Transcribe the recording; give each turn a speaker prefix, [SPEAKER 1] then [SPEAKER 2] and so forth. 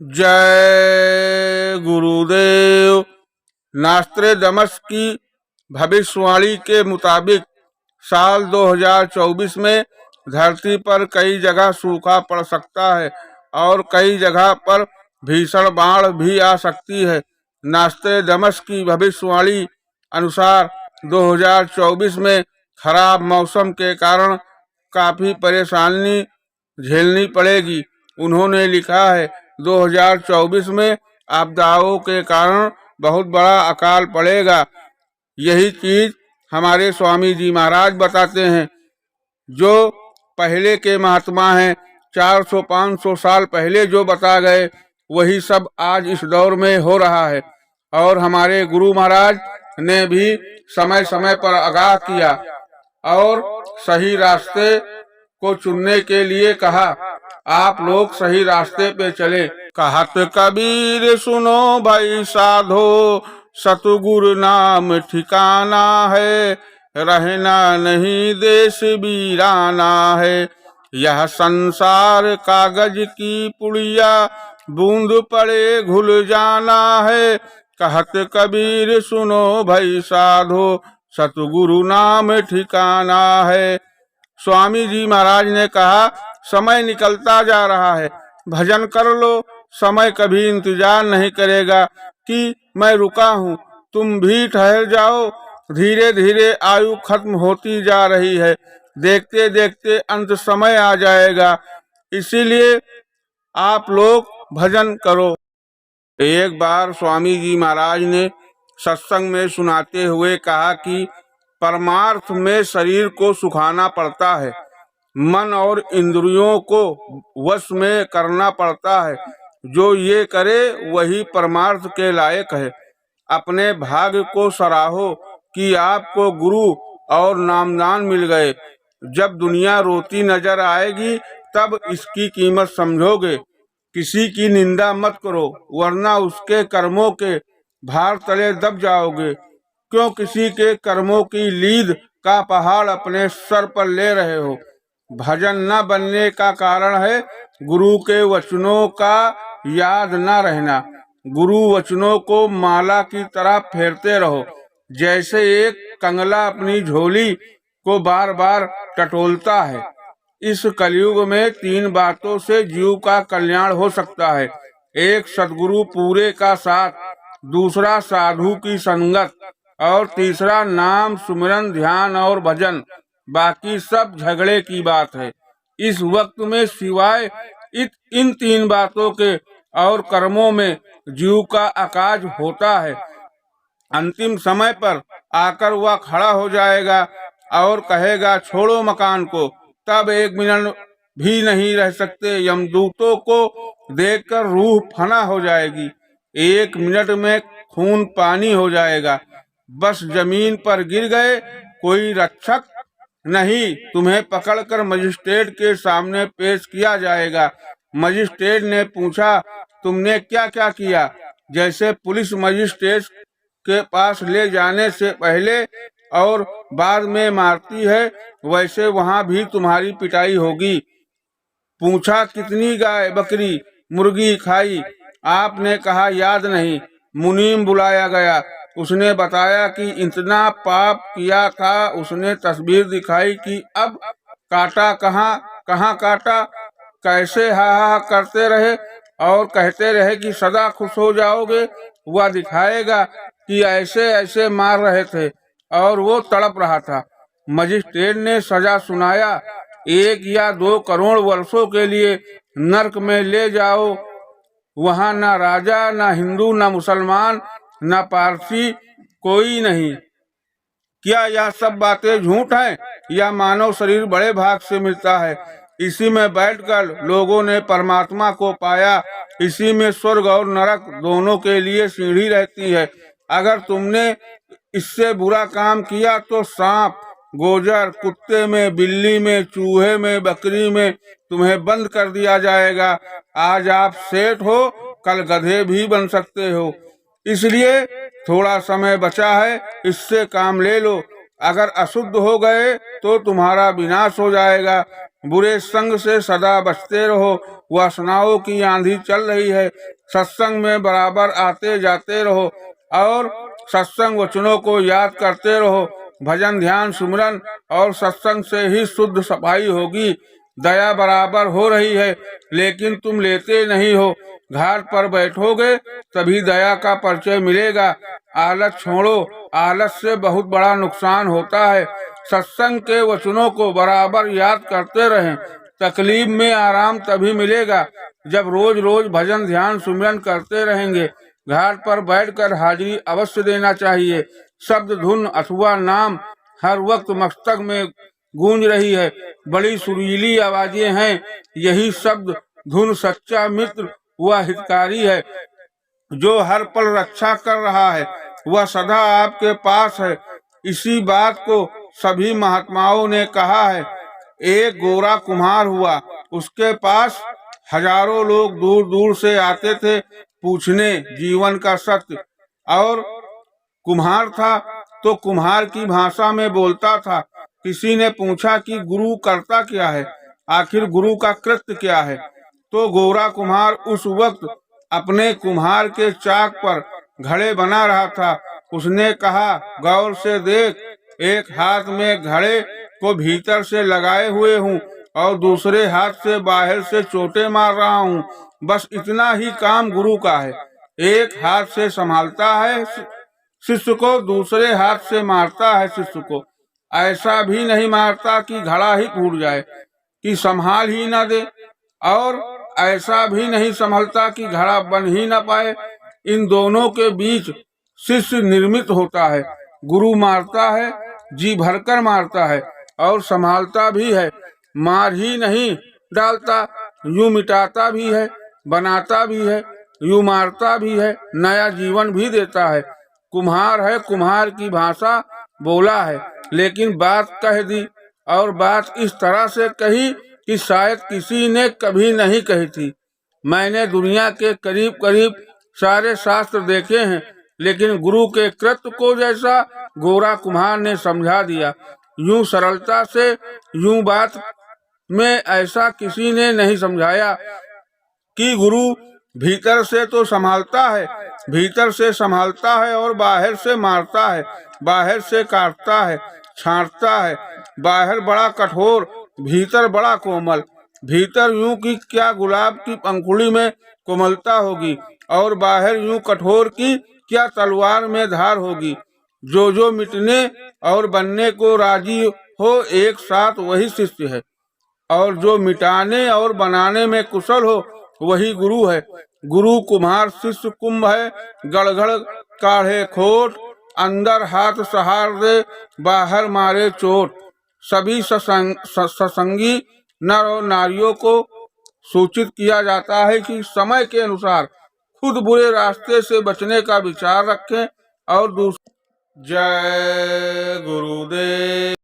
[SPEAKER 1] जय गुरुदेव। नास्ट्रेडमस की भविष्यवाणी के मुताबिक साल 2024 में धरती पर कई जगह सूखा पड़ सकता है और कई जगह पर भीषण बाढ़ भी आ सकती है। नास्ट्रेडमस की भविष्यवाणी अनुसार 2024 में खराब मौसम के कारण काफी परेशानी झेलनी पड़ेगी। उन्होंने लिखा है 2024 में आपदाओं के कारण बहुत बड़ा अकाल पड़ेगा। यही चीज हमारे स्वामी जी महाराज बताते हैं। जो पहले के महात्मा हैं, 400-500 साल पहले जो बता गए वही सब आज इस दौर में हो रहा है। और हमारे गुरु महाराज ने भी समय समय पर आगाह किया और सही रास्ते को चुनने के लिए कहा। आप लोग सही रास्ते पे चले। कहत कबीर सुनो भाई साधो, सतगुरु नाम ठिकाना है, रहना नहीं देश वीराना है। यह संसार कागज की पुड़िया, बूंद पड़े घुल जाना है। कहत कबीर सुनो भाई साधो, सतगुरु नाम ठिकाना है। स्वामी जी महाराज ने कहा समय निकलता जा रहा है, भजन कर लो। समय कभी इंतजार नहीं करेगा कि मैं रुका हूँ, तुम भी ठहर जाओ। धीरे धीरे आयु खत्म होती जा रही है, देखते देखते अंत समय आ जाएगा। इसीलिए आप लोग भजन करो। एक बार स्वामी जी महाराज ने सत्संग में सुनाते हुए कहा कि परमार्थ में शरीर को सुखाना पड़ता है, मन और इंद्रियों को वश में करना पड़ता है। जो ये करे वही परमार्थ के लायक है। अपने भाग्य को सराहो कि आपको गुरु और नामदान मिल गए। जब दुनिया रोती नजर आएगी तब इसकी कीमत समझोगे। किसी की निंदा मत करो, वरना उसके कर्मों के भार तले दब जाओगे। क्यों किसी के कर्मों की लीद का पहाड़ अपने सर पर ले रहे हो। भजन न बनने का कारण है गुरु के वचनों का याद न रहना। गुरु वचनों को माला की तरह फेरते रहो, जैसे एक कंगला अपनी झोली को बार बार टटोलता है। इस कलयुग में 3 बातों से जीव का कल्याण हो सकता है। एक सद्गुरु पूरे का साथ, दूसरा साधु की संगत और तीसरा नाम सुमिरन ध्यान और भजन। बाकी सब झगड़े की बात है। इस वक्त में सिवाय इन 3 बातों के और कर्मों में जीव का अकाज होता है। अंतिम समय पर आकर वह खड़ा हो जाएगा और कहेगा छोड़ो मकान को। तब 1 मिनट भी नहीं रह सकते। यमदूतों को देखकर रूह फना हो जाएगी। 1 मिनट में खून पानी हो जाएगा। बस जमीन पर गिर गए, कोई रक्षक नहीं। तुम्हें पकड़कर मजिस्ट्रेट के सामने पेश किया जाएगा। मजिस्ट्रेट ने पूछा तुमने क्या क्या किया। जैसे पुलिस मजिस्ट्रेट के पास ले जाने से पहले और बाद में मारती है, वैसे वहां भी तुम्हारी पिटाई होगी। पूछा कितनी गाय बकरी मुर्गी खाई। आपने कहा याद नहीं। मुनीम बुलाया गया, उसने बताया कि इतना पाप किया था। उसने तस्वीर दिखाई कि अब काटा कहाँ काटा। कैसे हा हा करते रहे और कहते रहे कि सदा खुश हो जाओगे। वह दिखाएगा कि ऐसे ऐसे मार रहे थे और वो तड़प रहा था। मजिस्ट्रेट ने सजा सुनाया, 1 या 2 करोड़ वर्षों के लिए नरक में ले जाओ। वहां न राजा, न हिंदू, न मुसलमान, न पारसी, कोई नहीं। क्या यह सब बातें झूठ हैं या मानव शरीर बड़े भाग से मिलता है? इसी में बैठकर लोगों ने परमात्मा को पाया। इसी में स्वर्ग और नरक दोनों के लिए सीढ़ी रहती है। अगर तुमने इससे बुरा काम किया तो सांप, गोजर, कुत्ते में, बिल्ली में, चूहे में, बकरी में तुम्हें बंद कर दिया जाएगा। आज आप सेठ हो, कल गधे भी बन सकते हो। इसलिए थोड़ा समय बचा है, इससे काम ले लो। अगर अशुद्ध हो गए तो तुम्हारा विनाश हो जाएगा। बुरे संग से सदा बचते रहो, वासनाओं की आंधी चल रही है। सत्संग में बराबर आते जाते रहो और सत्संग वचनों को याद करते रहो। भजन ध्यान सुमिरन और सत्संग से ही शुद्ध सफाई होगी। दया बराबर हो रही है लेकिन तुम लेते नहीं हो। घाट पर बैठोगे तभी दया का परिचय मिलेगा। आलस छोड़ो, आलस से बहुत बड़ा नुकसान होता है। सत्संग के वचनों को बराबर याद करते रहें। तकलीफ में आराम तभी मिलेगा जब रोज रोज भजन ध्यान सुमिरन करते रहेंगे। घाट पर बैठकर हाजिरी अवश्य देना चाहिए। शब्द धुन अथवा नाम हर वक्त मस्तक में गूंज रही है। बड़ी सुरीली आवाजें हैं। यही शब्द धुन सच्चा मित्र व हितकारी है जो हर पल रक्षा कर रहा है। वह सदा आपके पास है। इसी बात को सभी महात्माओं ने कहा है। एक गोरा कुम्हार हुआ, उसके पास हजारों लोग दूर दूर से आते थे पूछने जीवन का सत्य। और कुम्हार था तो कुम्हार की भाषा में बोलता था। किसी ने पूछा कि गुरु करता क्या है, आखिर गुरु का कृत्य क्या है? तो गोरा कुम्हार उस वक्त अपने कुम्हार के चाक पर घड़े बना रहा था। उसने कहा, गौर से देख, एक हाथ में घड़े को भीतर से लगाए हुए हूँ और दूसरे हाथ से बाहर से चोटे मार रहा हूँ। बस इतना ही काम गुरु का है। एक हाथ से संभालता है शिष्य को, दूसरे हाथ से मारता है शिष्य को। ऐसा भी नहीं मारता कि घड़ा ही टूट जाए, कि संभाल ही न दे, और ऐसा भी नहीं संभलता कि घड़ा बन ही न पाए। इन दोनों के बीच शिष्य निर्मित होता है। गुरु मारता है, जी भरकर मारता है और संभालता भी है। मार ही नहीं डालता, यूं मिटाता भी है, बनाता भी है, यूं मारता भी है, नया जीवन भी देता है। कुम्हार है, कुम्हार की भाषा बोला है, लेकिन बात कह दी, और बात इस तरह से कही कि शायद किसी ने कभी नहीं कही थी। मैंने दुनिया के करीब करीब सारे शास्त्र देखे हैं, लेकिन गुरु के कृत्य को जैसा गोरा कुम्हार ने समझा दिया, यूं सरलता से, यूं बात में ऐसा किसी ने नहीं समझाया कि गुरु भीतर से तो संभालता है, भीतर से संभालता है और बाहर से मारता है, बाहर से काटता है, छांटता है। बाहर बड़ा कठोर, भीतर बड़ा कोमल। भीतर यूं कि क्या गुलाब की पंखुड़ी में कोमलता होगी, और बाहर यूं कठोर की क्या तलवार में धार होगी। जो मिटने और बनने को राजी हो एक साथ वही शिष्य है, और जो मिटाने और बनाने में कुशल हो वही गुरु है। गुरु कुम्हार, शिष्य कुंभ है। गड़गड़ काढ़े खोट, अंदर हाथ सहार दे, बाहर मारे चोट। सभी सत्संगी नर और नारियों को सूचित किया जाता है कि समय के अनुसार खुद बुरे रास्ते से बचने का विचार रखें और दूसरे। जय गुरुदेव।